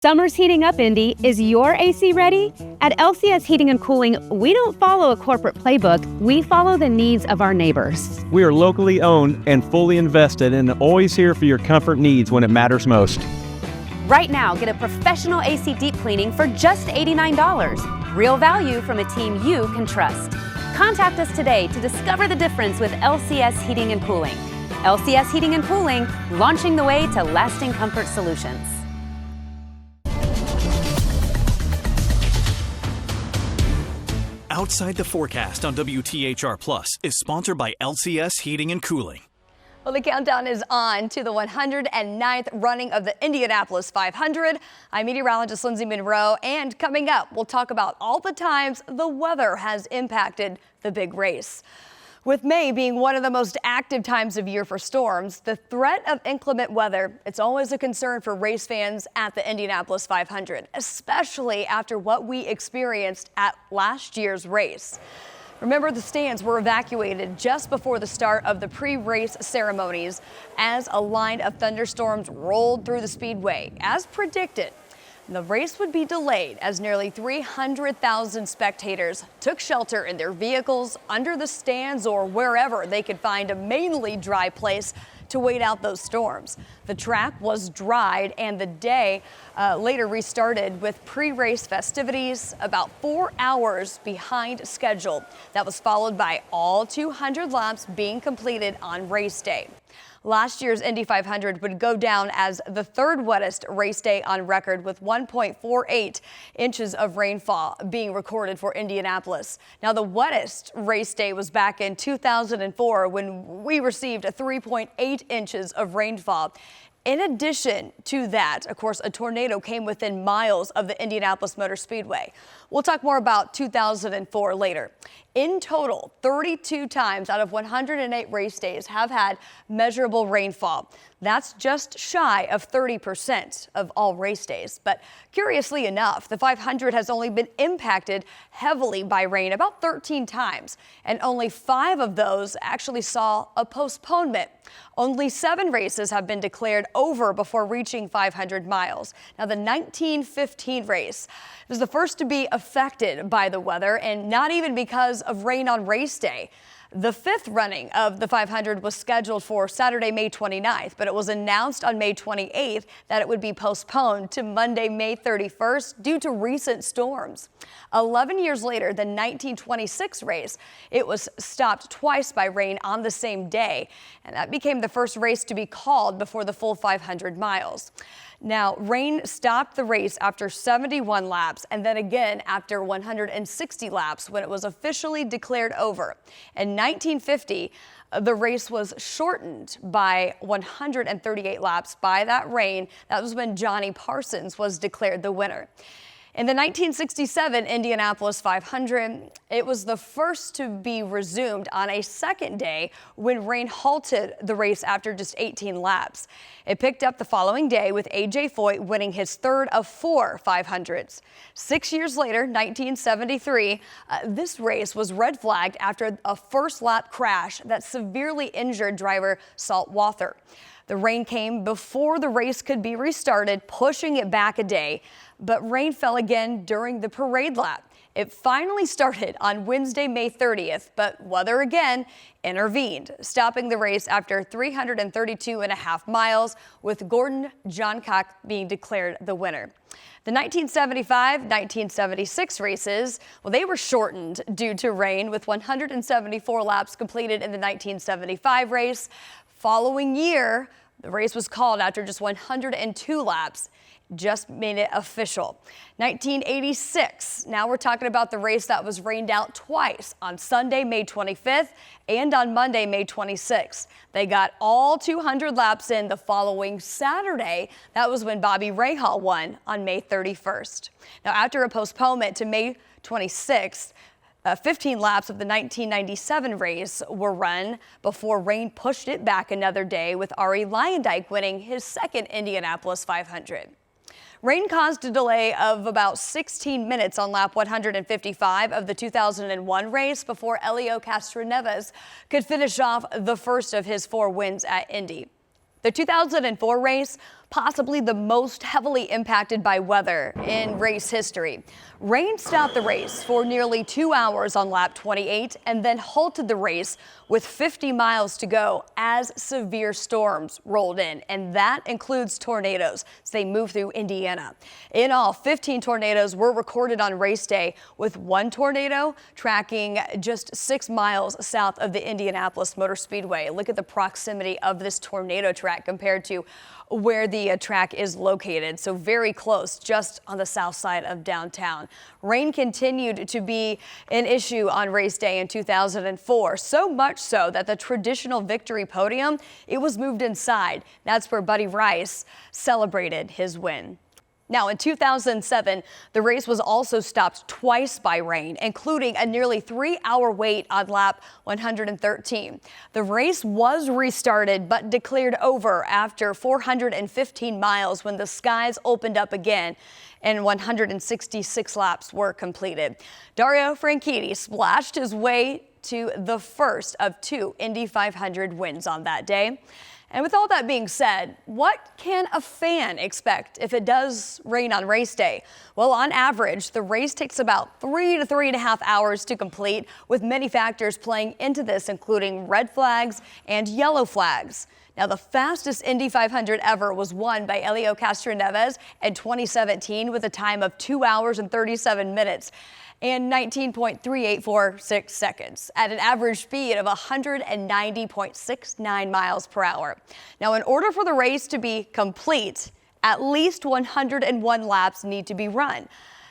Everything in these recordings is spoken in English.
Summer's heating up, Indy. Is your AC ready? At LCS Heating and Cooling, we don't follow a corporate playbook. We follow the needs of our neighbors. We are locally owned and fully invested and always here for your comfort needs when it matters most. Right now, get a professional AC deep cleaning for just $89. Real value from a team you can trust. Contact us today to discover the difference with LCS Heating and Cooling. LCS Heating and Cooling, launching the way to lasting comfort solutions. Outside the Forecast on WTHR Plus is sponsored by LCS Heating and Cooling. Well, the countdown is on to the 109th running of the Indianapolis 500. I'm meteorologist Lindsey Monroe, and coming up, we'll talk about all the times the weather has impacted the big race. With May being one of the most active times of year for storms, the threat of inclement weather, it's always a concern for race fans at the Indianapolis 500, especially after what we experienced at last year's race. Remember, the stands were evacuated just before the start of the pre-race ceremonies as a line of thunderstorms rolled through the speedway. As predicted, the race would be delayed as nearly 300,000 spectators took shelter in their vehicles, under the stands, or wherever they could find a mainly dry place to wait out those storms. The track was dried, and the day later restarted with pre-race festivities about 4 hours behind schedule. That was followed by all 200 laps being completed on race day. Last year's Indy 500 would go down as the third wettest race day on record, with 1.48 inches of rainfall being recorded for Indianapolis. Now, the wettest race day was back in 2004 when we received 3.8 inches of rainfall. In addition to that, of course, a tornado came within miles of the Indianapolis Motor Speedway. We'll talk more about 2004 later. In total, 32 times out of 108 race days have had measurable rainfall. That's just shy of 30% of all race days. But curiously enough, the 500 has only been impacted heavily by rain about 13 times, and only 5 of those actually saw a postponement. Only 7 races have been declared over before reaching 500 miles. Now, the 1915 race was the first to be affected by the weather, and not even because of rain on race day. The 5th running of the 500 was scheduled for Saturday, May 29th, but it was announced on May 28th that it would be postponed to Monday, May 31st due to recent storms. 11 years later, the 1926 race, it was stopped twice by rain on the same day, and that became the first race to be called before the full 500 miles. Now, rain stopped the race after 71 laps and then again after 160 laps when it was officially declared over. In 1950, the race was shortened by 138 laps by that rain. That was when Johnny Parsons was declared the winner. In the 1967 Indianapolis 500, it was the first to be resumed on a second day when rain halted the race after just 18 laps. It picked up the following day with A.J. Foyt winning his third of 4 500s. 6 years later, 1973, this race was red flagged after a first lap crash that severely injured driver Salt Wather. The rain came before the race could be restarted, pushing it back a day, but rain fell again during the parade lap. It finally started on Wednesday, May 30th, but weather again intervened, stopping the race after 332.5 miles, with Gordon Johncock being declared the winner. The 1975-1976 races, well, they were shortened due to rain, with 174 laps completed in the 1975 race. Following year, the race was called after just 102 laps. Just made it official. 1986. Now we're talking about the race that was rained out twice, on Sunday, May 25th, and on Monday, May 26th. They got all 200 laps in the following Saturday. That was when Bobby Rahal won on May 31st. Now, after a postponement to May 26th, 15 laps of the 1997 race were run before rain pushed it back another day, with Arie Luyendyk winning his second Indianapolis 500. Rain caused a delay of about 16 minutes on lap 155 of the 2001 race before Helio Castroneves could finish off the first of his 4 wins at Indy. The 2004 race possibly the most heavily impacted by weather in race history. Rain stopped the race for nearly 2 hours on lap 28 and then halted the race with 50 miles to go as severe storms rolled in, and that includes tornadoes as they move through Indiana. In all, 15 tornadoes were recorded on race day, with one tornado tracking just 6 miles south of the Indianapolis Motor Speedway. Look at the proximity of this tornado track compared to where the track is located. So very close, just on the south side of downtown. Rain continued to be an issue on race day in 2004, so much so that the traditional victory podium, it was moved inside. That's where Buddy Rice celebrated his win. Now, in 2007, the race was also stopped twice by rain, including a nearly 3-hour wait on lap 113. The race was restarted but declared over after 415 miles when the skies opened up again and 166 laps were completed. Dario Franchitti splashed his way to the first of 2 Indy 500 wins on that day. And with all that being said, what can a fan expect if it does rain on race day? Well, on average, the race takes about 3 to 3.5 hours to complete, with many factors playing into this, including red flags and yellow flags. Now, the fastest Indy 500 ever was won by Helio Castroneves in 2017 with a time of 2 hours and 37 minutes. And 19.3846 seconds at an average speed of 190.69 miles per hour. Now, in order for the race to be complete, at least 101 laps need to be run.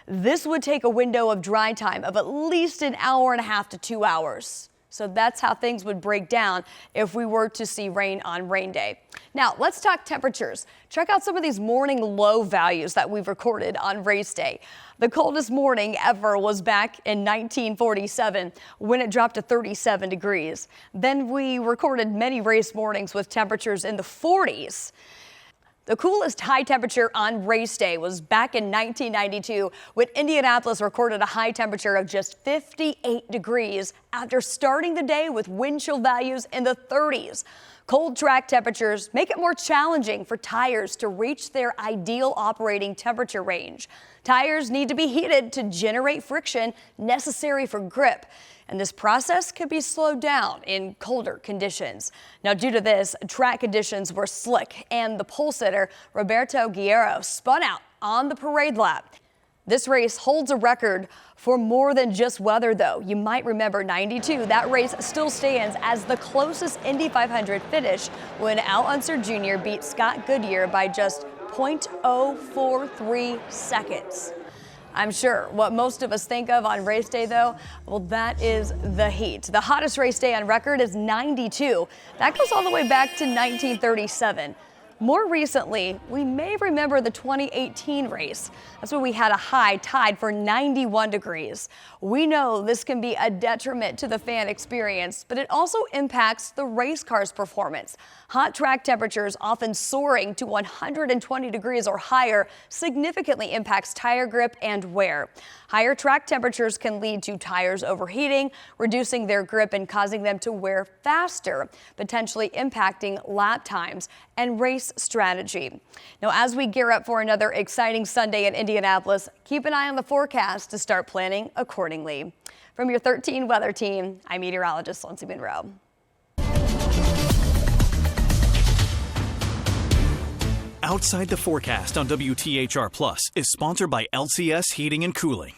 This would take a window of dry time of at least an hour and a half to 2 hours. So that's how things would break down if we were to see rain on rain day. Now, let's talk temperatures. Check out some of these morning low values that we've recorded on race day. The coldest morning ever was back in 1947 when it dropped to 37 degrees. Then we recorded many race mornings with temperatures in the 40s. The coolest high temperature on race day was back in 1992 when Indianapolis recorded a high temperature of just 58 degrees after starting the day with wind chill values in the 30s. Cold track temperatures make it more challenging for tires to reach their ideal operating temperature range. Tires need to be heated to generate friction necessary for grip, and this process could be slowed down in colder conditions. Now, due to this, track conditions were slick, and the pole sitter Roberto Guerrero spun out on the parade lap. This race holds a record for more than just weather, though. You might remember 92. That race still stands as the closest Indy 500 finish when Al Unser Jr. beat Scott Goodyear by just 0.043 seconds. I'm sure what most of us think of on race day, though, well, that is the heat. The hottest race day on record is 92. That goes all the way back to 1937. More recently, we may remember the 2018 race. That's when we had a high tied for 91 degrees. We know this can be a detriment to the fan experience, but it also impacts the race car's performance. Hot track temperatures, often soaring to 120 degrees or higher, significantly impacts tire grip and wear. Higher track temperatures can lead to tires overheating, reducing their grip and causing them to wear faster, potentially impacting lap times and race strategy. Now, as we gear up for another exciting Sunday in Indianapolis, keep an eye on the forecast to start planning accordingly. From your 13 weather team, I'm meteorologist Lindsey Monroe. Outside the Forecast on WTHR Plus is sponsored by LCS Heating and Cooling.